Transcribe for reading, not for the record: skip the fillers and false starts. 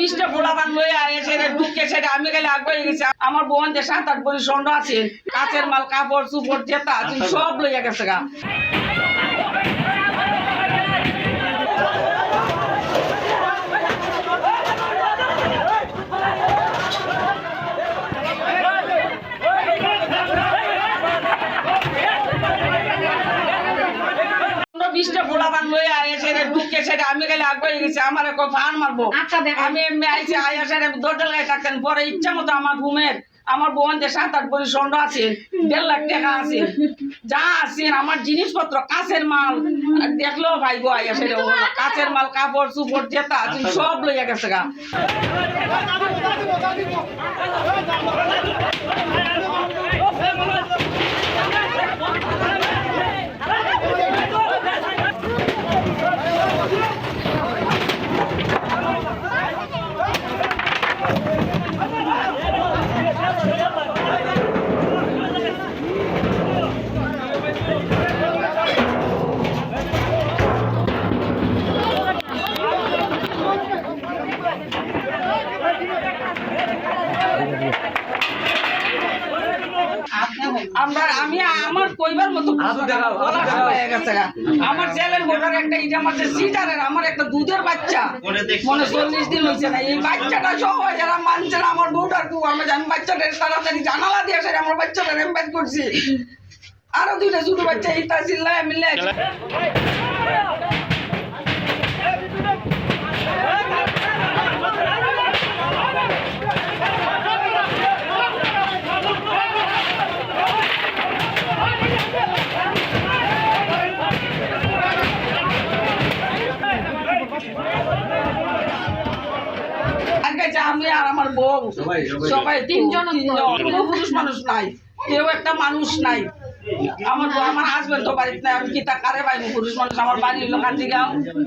20টা পোলাপান লইয়া এসে ঢুকে সেটা আমি গেলে আগে গেছি। আমার বোন যে 7-8 ভরি স্বর্ণ আছে, কাচের মাল, কাপড় চুপড় যেটা আছে সব লইয়া গেছে গা। আমি গেলে আগে গেছি, আমার ফান মারবো। আমি এমনি আইসি আয়াসের দরজাল গায়ে থাকতেন। পরে ইচ্ছা মতো আমার রুমের আমার বোন যে 7-8 ভরি স্বর্ণ আছে, 1.5 লাখ টাকা আছে, যা আছে আমার জিনিসপত্র, কাছের মাল দেখলো ভাইবো আয়াসের কাছের মাল, কাপড় চুপড় যেটা আছে সব লইয়া গেছে গা। আমি আমার কইবার মতো আমার ছেলের ভোটার একটা ইটা মারছে সিটারের, আমার একটা দুধের বাচ্চা মনে 40 দিন হয়েছে না, এই বাচ্চাটা সহ যারা মানছে না আমার ভোটার কু আমি বাচ্চাটা তাড়াতাড়ি জানালা দিয়ে আসে আমার বাচ্চাটা রেম্পাইট করছি। আরো 2টা ছোট বাচ্চা ইটা চিল্লায় মিলে আমি আর আমার বউ সবাই 3জন, কোনো পুরুষ মানুষ নাই, কেউ একটা মানুষ নাই। আমার হাজবেন্ড তো বাড়িতে নাই, আমি কি তা কারে পাইনি পুরুষ মানুষ। আমার বাড়ি হলো কান্দিগাঁও।